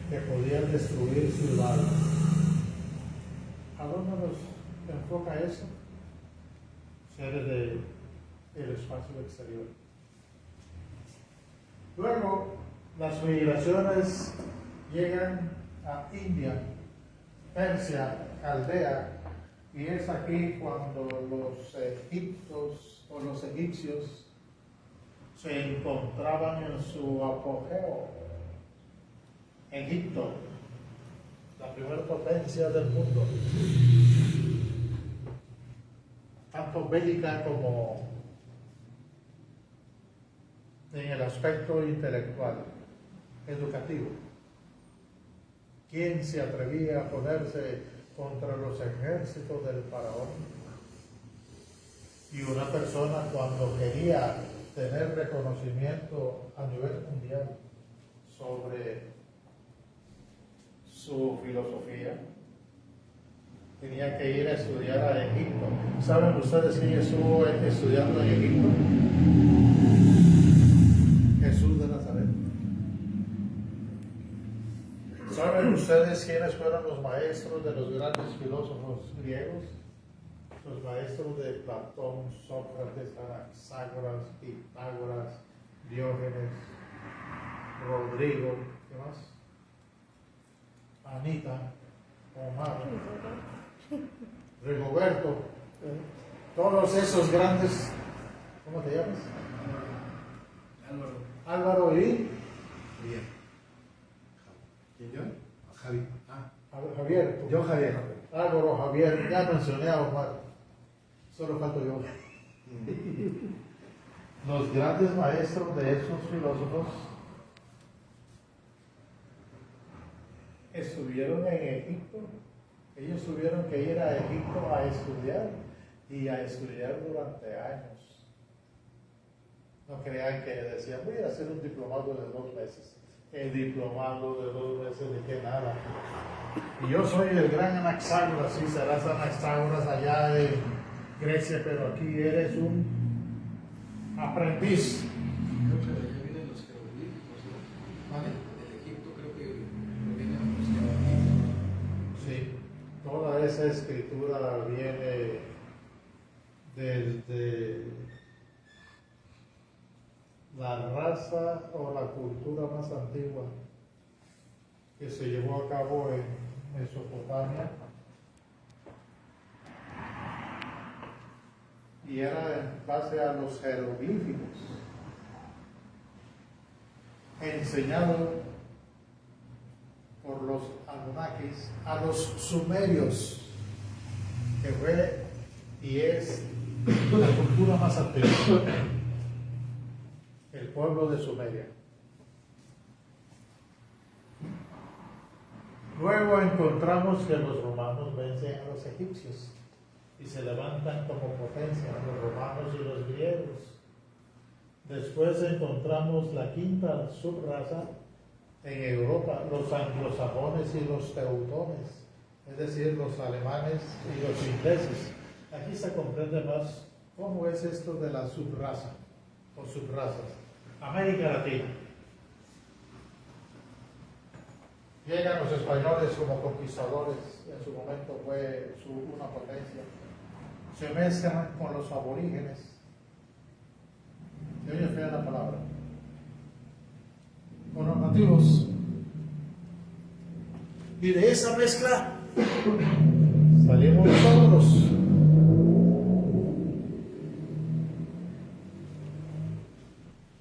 que podía destruir ciudades. ¿A dónde nos enfoca eso? Seres el espacio exterior. Luego, las migraciones llegan a India, Persia, Caldea, y es aquí cuando los egipcios o los egipcios se encontraban en su apogeo. Egipto, la primera potencia del mundo, tanto bélica como en el aspecto intelectual, educativo. ¿Quién se atrevía a ponerse contra los ejércitos del faraón? Y una persona, cuando quería tener reconocimiento a nivel mundial sobre su filosofía, tenía que ir a estudiar a Egipto. ¿Saben ustedes quién estuvo estudiando en Egipto? Jesús de Nazaret. ¿Saben ustedes quiénes fueron los maestros de los grandes filósofos griegos? Los maestros de Platón, Sócrates, Anaxágoras, Pitágoras, Diógenes, Rodrigo, ¿qué más? Anita, Omar, Rigoberto, todos esos grandes, ¿cómo te llamas? Álvaro y Bien. ¿Quién yo? Javi. Javier. Yo, Javier. Álvaro, Javier, ya mencioné a Omar, solo falto yo. Los grandes maestros de esos filósofos estuvieron en Egipto. Ellos tuvieron que ir a Egipto a estudiar y a estudiar durante años. No crean que decían, voy a hacer un diplomado de 2 meses. El diplomado de 2 meses, ¿de qué nada? Y yo soy el gran Anaxágoras, sí, serás Anaxágoras allá en Grecia, pero aquí eres un aprendiz. Creo que de allá vienen los jeroglíficos, ¿no? ¿Vale? Del Egipto creo que vienen los jeroglíficos. Sí, toda esa escritura viene desde la raza o la cultura más antigua que se llevó a cabo en Mesopotamia, y era en base a los jeroglíficos, enseñado por los Anunnakis a los sumerios, que fue y es la cultura más antigua, el pueblo de Sumeria. Luego encontramos que los romanos vencen a los egipcios y se levantan como potencia, los romanos y los griegos. Después encontramos la quinta subraza en Europa, los anglosajones y los teutones, es decir, los alemanes y los ingleses. Aquí se comprende más cómo es esto de la subraza o subrazas. América Latina. Llegan los españoles como conquistadores, en su momento fue una potencia. Se mezclan con los aborígenes. Se oye fea la palabra. Con los nativos. Y de esa mezcla salimos nosotros.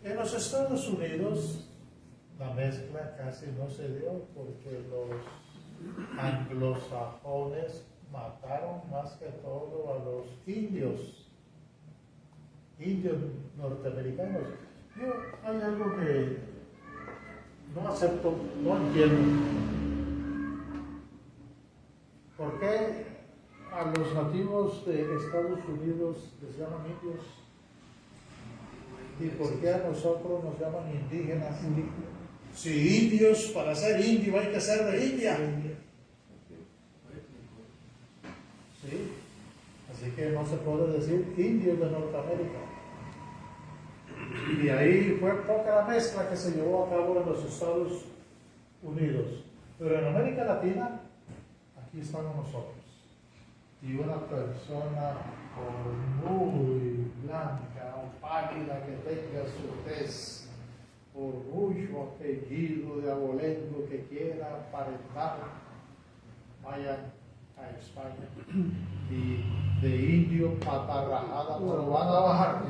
En los Estados Unidos la mezcla casi no se dio porque los anglosajones mataron más que todo a los indios norteamericanos. Yo hay algo que no acepto, no entiendo. ¿Por qué a los nativos de Estados Unidos les llaman indios? ¿Y por qué a nosotros nos llaman indígenas? Si indios, para ser indio hay que ser de India. Sí, así que no se puede decir indios de Norteamérica. Y de ahí fue poca la mezcla que se llevó a cabo en los Estados Unidos. Pero en América Latina, aquí estamos nosotros. y una persona por muy blanca o pálida que tenga su tez, por mucho apellido de abolengo que quiera aparentar, vayan a España y de indio patarrajada se lo van a bajar.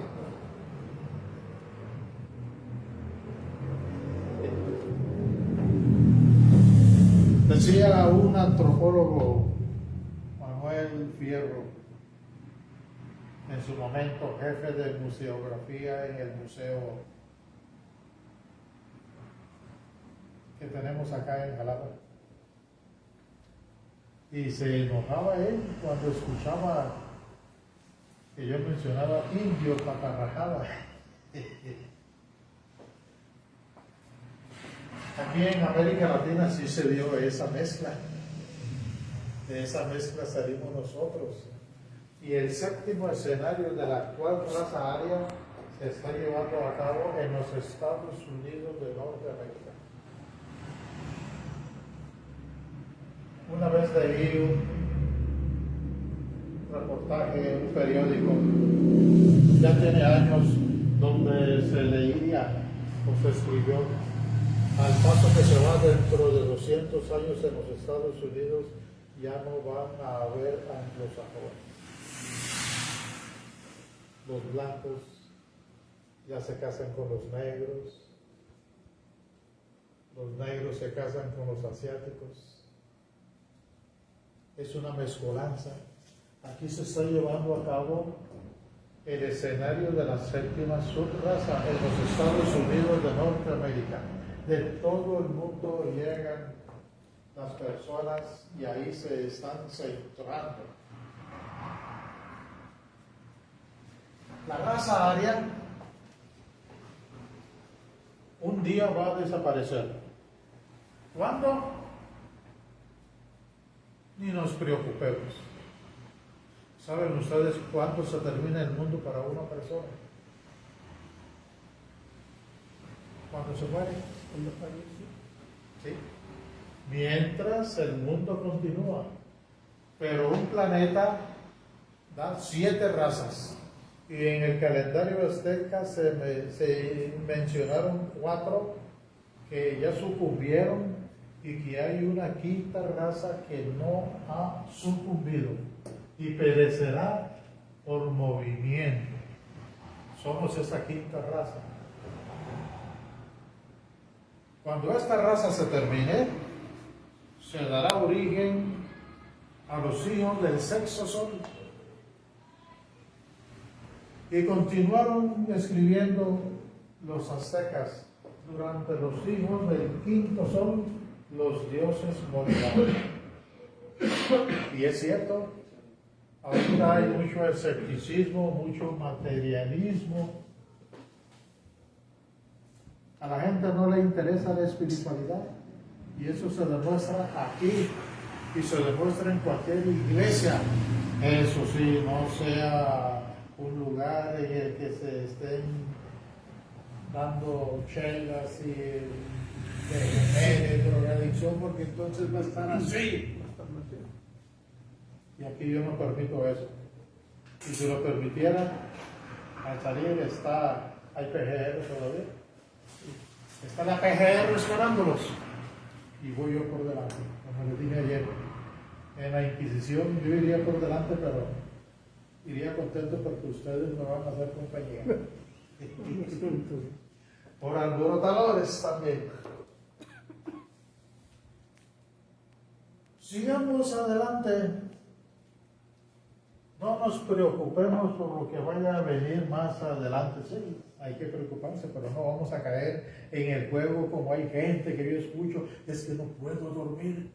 Decía un antropólogo, Manuel Fierro, en su momento jefe de museografía en el museo que tenemos acá en Jalapa. Y se enojaba él cuando escuchaba que yo mencionaba indio patarrajada. Aquí en América Latina sí se dio esa mezcla. De esa mezcla salimos nosotros. Y el séptimo escenario de la actual raza aria se está llevando a cabo en los Estados Unidos de Norteamérica. Una vez leí un reportaje en un periódico, ya tiene años, donde se leía o se escribió: al paso que se va dentro de 200 años en los Estados Unidos, ya no van a haber anglosajones. Los blancos ya se casan con los negros se casan con los asiáticos. Es una mezcolanza. Aquí se está llevando a cabo el escenario de la séptima subraza en los Estados Unidos de Norteamérica. De todo el mundo llegan las personas y ahí se están centrando. La raza aria un día va a desaparecer. ¿Cuándo? Ni nos preocupemos. ¿Saben ustedes cuándo se termina el mundo para una persona? Cuando se muere. ¿Sí? Mientras el mundo continúa. Pero un planeta da 7 razas. Y en el calendario azteca se mencionaron 4 que ya sucumbieron y que hay una quinta raza que no ha sucumbido y perecerá por movimiento. Somos esa quinta raza. Cuando esta raza se termine, se dará origen a los hijos del sexo sol. Y continuaron escribiendo los aztecas: durante los hijos del quinto sol, los dioses morirán. Y es cierto, ahorita hay mucho escepticismo, mucho materialismo. A la gente no le interesa la espiritualidad, y eso se demuestra aquí y se demuestra en cualquier iglesia. Eso sí, no sea un lugar en el que se estén dando chelas y de drogadicción, porque entonces va a estar así. Y aquí yo no permito eso. Y si lo permitiera, al salir hay PGR todavía. Está la PGR esperándolos. Y voy yo por delante, como les dije ayer. En la Inquisición yo iría por delante, pero iría contento porque ustedes me van a hacer compañía. Por alborotadores también. Sigamos adelante. No nos preocupemos por lo que vaya a venir más adelante. Sí, hay que preocuparse, pero no vamos a caer en el juego como hay gente que yo escucho: es que no puedo dormir,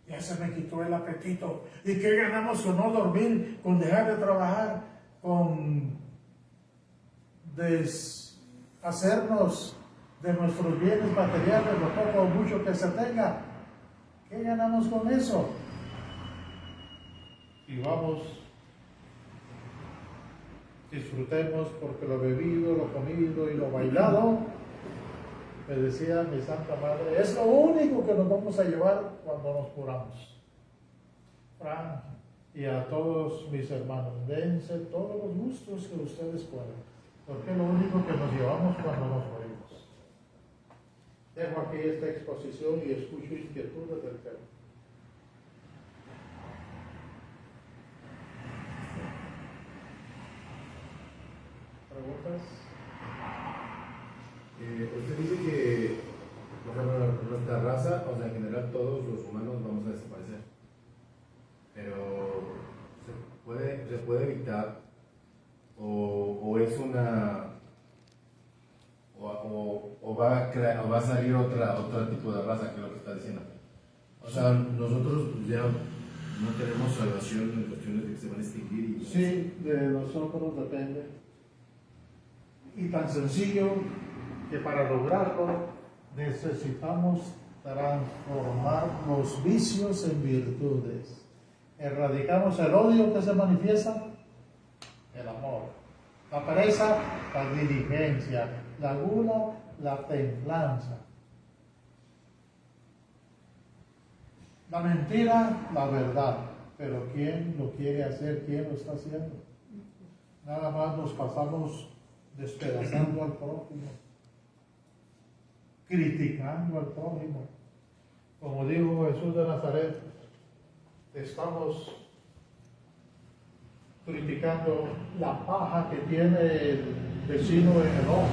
ya se me quitó el apetito. ¿Y qué ganamos con no dormir, con dejar de trabajar, con deshacernos de nuestros bienes materiales, lo poco o mucho que se tenga? ¿Qué ganamos con eso? Y vamos, disfrutemos, porque lo bebido, lo comido y lo bailado, me decía mi Santa Madre, es lo único que nos vamos a llevar cuando nos curamos. Frank, y a todos mis hermanos, dense todos los gustos que ustedes puedan, porque es lo único que nos llevamos cuando nos morimos. Dejo aquí esta exposición y escucho inquietudes del tema. ¿Preguntas? Usted dice que, por ejemplo, nuestra raza, o sea, en general todos los humanos vamos a desaparecer. Pero se puede evitar, o es una, o va a crear, o va a salir otro tipo de raza, que es lo que está diciendo. O sea, nosotros pues, ya no tenemos salvación en cuestiones de que se van a extinguir. Y Sí, de nosotros depende. Y tan sencillo que para lograrlo necesitamos transformar los vicios en virtudes. Erradicamos el odio que se manifiesta, el amor. La pereza, la diligencia. La gula, la templanza. La mentira, la verdad. Pero ¿quién lo quiere hacer? ¿Quién lo está haciendo? Nada más nos pasamos despedazando al prójimo, criticando al prójimo. Como dijo Jesús de Nazaret, estamos criticando la paja que tiene el vecino en el ojo,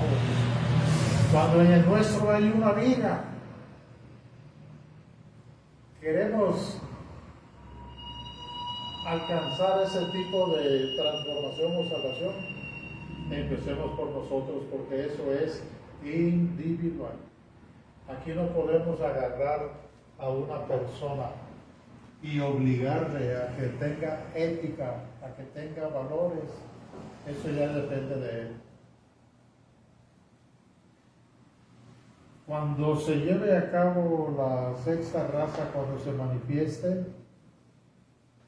cuando en el nuestro hay una viga. Queremos alcanzar ese tipo de transformación o salvación. Empecemos por nosotros, porque eso es individual. Aquí no podemos agarrar a una persona y obligarle a que tenga ética, a que tenga valores. Eso ya depende de él. Cuando se lleve a cabo la sexta raza, cuando se manifieste,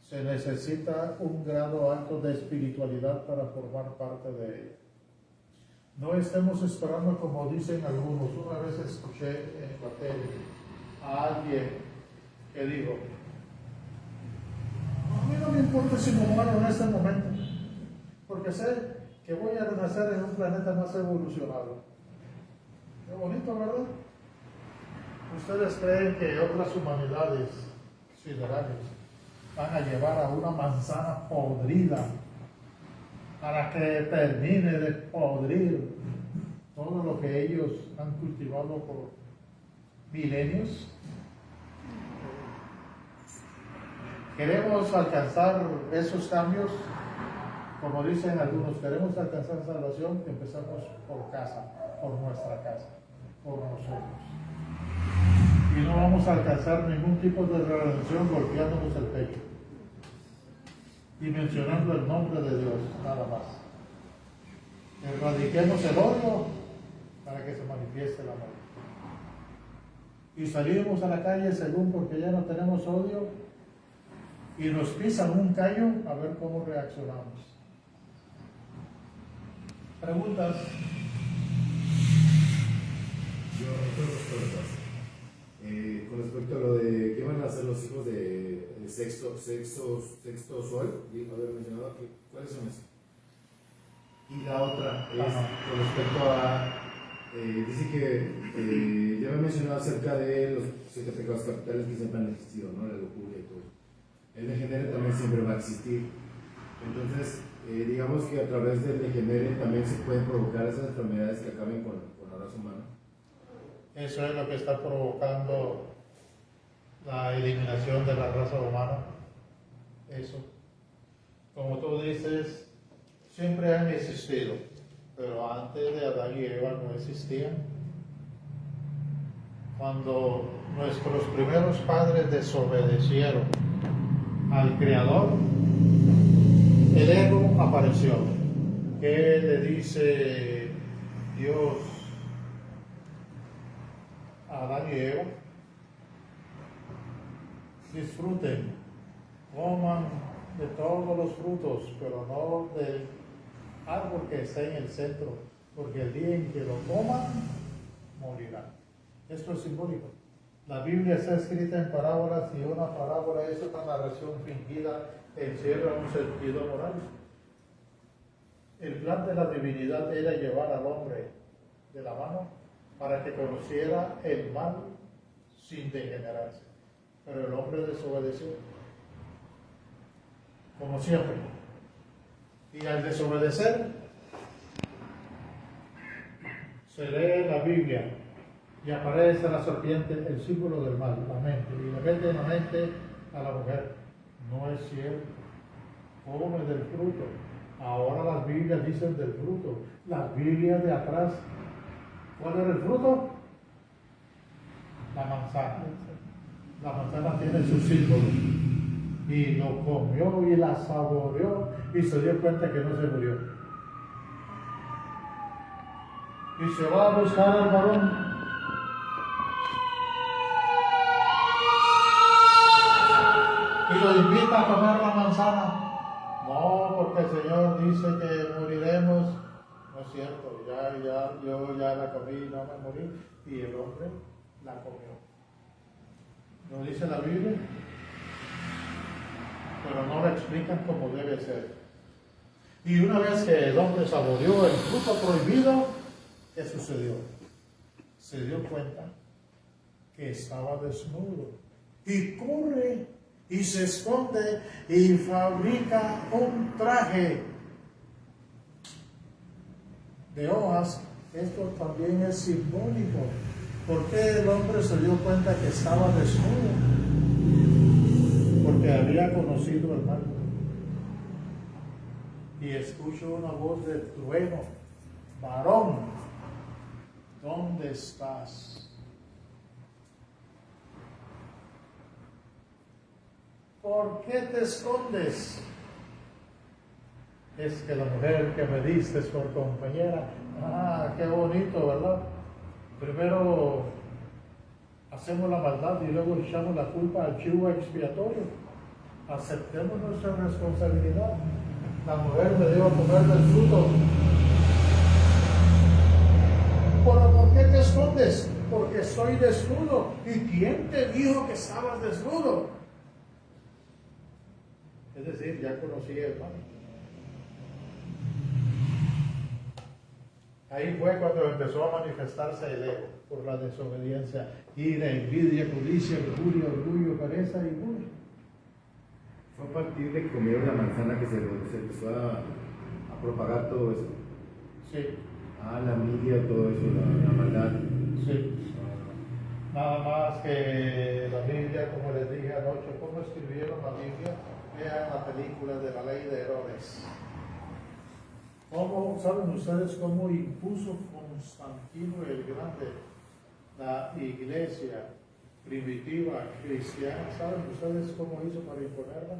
se necesita un grado alto de espiritualidad para formar parte de ella. No estemos esperando, como dicen algunos. Una vez escuché en la tele a alguien que dijo: a mí no me importa si me muero en este momento, porque sé que voy a renacer en un planeta más evolucionado. Qué bonito, ¿verdad? ¿Ustedes creen que otras humanidades siderales van a llevar a una manzana podrida para que termine de podrir todo lo que ellos han cultivado por milenios? Queremos alcanzar esos cambios, como dicen algunos, queremos alcanzar salvación, empezamos por casa, por nuestra casa, por nosotros. Y no vamos a alcanzar ningún tipo de redención golpeándonos el pecho y mencionando el nombre de Dios, nada más. Erradiquemos el odio para que se manifieste el amor. Y salimos a la calle según porque ya no tenemos odio y nos pisan un callo, a ver cómo reaccionamos. ¿Preguntas? yo tengo dos preguntas. Con respecto a lo de qué van a hacer los hijos de sexto sol, haber mencionado, ¿cuáles son esos? Y la otra es con respecto a, dice que ya me mencionado acerca de los 7 pecados capitales que siempre han existido, ¿no? La lujuria y todo eso. El degenere también siempre va a existir. Entonces, digamos que a través del degenere también se pueden provocar esas enfermedades que acaben con la raza humana. Eso es lo que está provocando la eliminación de la raza humana. Eso. Como tú dices, siempre han existido, pero antes de Adán y Eva no existían. Cuando nuestros primeros padres desobedecieron al Creador, el ego apareció. ¿Qué le dice Dios a Adán y Eva? Disfruten, coman de todos los frutos, pero no del árbol que está en el centro, porque el día en que lo coman, morirán. Esto es simbólico. La Biblia está escrita en parábolas y una parábola es una narración fingida, encierra un sentido moral. El plan de la divinidad era llevar al hombre de la mano para que conociera el mal sin degenerarse. Pero el hombre desobedeció, como siempre. Y al desobedecer, se lee la Biblia y aparece la serpiente, el símbolo del mal, la mente, y le mete en la mente a la mujer. No es cierto, come del fruto. Ahora las Biblias dicen del fruto. Las Biblias de atrás, ¿cuál era el fruto? La manzana. La manzana tiene su símbolo. Y lo comió y la saboreó y se dio cuenta que no se murió. Y se va a buscar al varón. Y lo invita a comer la manzana. No, porque el Señor dice que moriremos. No es cierto, yo ya la comí, no me morí. Y el hombre la comió. ¿No dice la Biblia? Pero no la explican como debe ser. Y una vez que el hombre saboreó el fruto prohibido, ¿qué sucedió? Se dio cuenta que estaba desnudo. Y corre y se esconde y fabrica un traje de hojas. Esto también es simbólico. ¿Por qué el hombre se dio cuenta que estaba desnudo? Porque había conocido el mal. Y escucho una voz de trueno: varón, ¿dónde estás? ¿Por qué te escondes? Es que la mujer que me diste por compañera, qué bonito, ¿verdad? Primero hacemos la maldad y luego echamos la culpa al chivo expiatorio. Aceptemos nuestra responsabilidad. La mujer me dio a comer del fruto. ¿Pero por qué te escondes? Porque estoy desnudo. ¿Y quién te dijo que estabas desnudo? Es decir, ya conocí el mal. Ahí fue cuando empezó a manifestarse el ego por la desobediencia, ira, envidia, codicia, lujuria, orgullo, pereza y burla. Fue a partir de que comieron la manzana que se empezó a propagar todo eso. Sí. La envidia, todo eso, la maldad. Sí. Nada más que la Biblia, como les dije anoche, ¿cómo escribieron la Biblia? Vean la película de la ley de Herodes. ¿Cómo, saben ustedes cómo impuso Constantino el Grande la iglesia primitiva cristiana? ¿Saben ustedes cómo hizo para imponerla?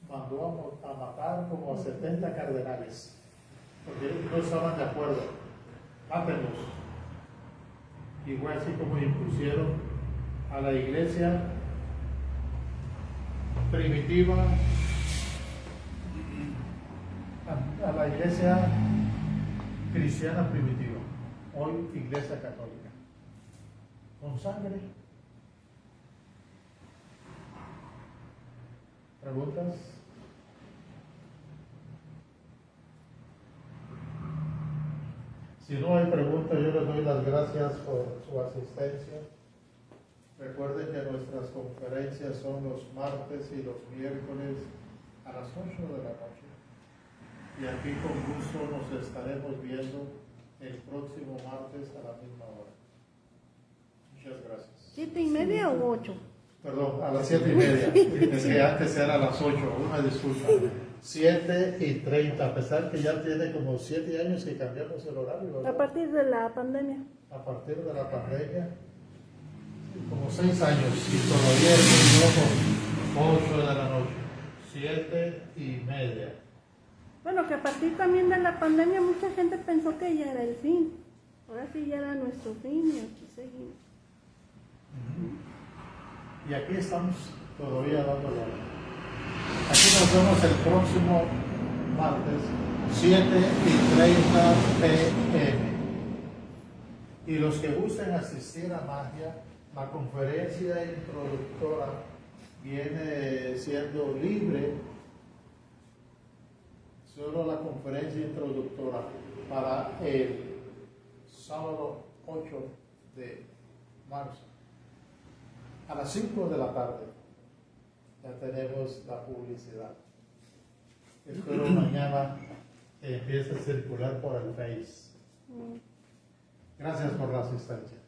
Mandó a matar como a 70 cardenales, porque no estaban de acuerdo. Mátenlos. Y fue así como impusieron a la iglesia primitiva, a la iglesia cristiana primitiva, hoy iglesia católica, con sangre. ¿Preguntas? Si no hay preguntas, yo les doy las gracias por su asistencia. Recuerden que nuestras conferencias son los martes y los miércoles a las 8 de la noche. Y aquí con gusto nos estaremos viendo el próximo martes a la misma hora. Muchas gracias. 7:30 o 8? Perdón, a las 7:30. Es que antes era a las 8, una disculpa. 7:30, a pesar que ya tiene como 7 años que cambiamos el horario, ¿verdad? A partir de la pandemia. A partir de la pandemia, como 6 años, y todavía es 8 de la noche, 7:30. Bueno, que a partir también de la pandemia mucha gente pensó que ya era el fin. Ahora sí ya era nuestro fin y aquí seguimos. Y aquí estamos todavía dándole. Aquí nos vemos el próximo martes, 7:30 p.m. Y los que gusten asistir a magia, La conferencia introductora viene siendo libre, solo la conferencia introductora para el sábado 8 de marzo. A las 5 de la tarde ya tenemos la publicidad. Espero mañana empiece a circular por el Face. Gracias por la asistencia.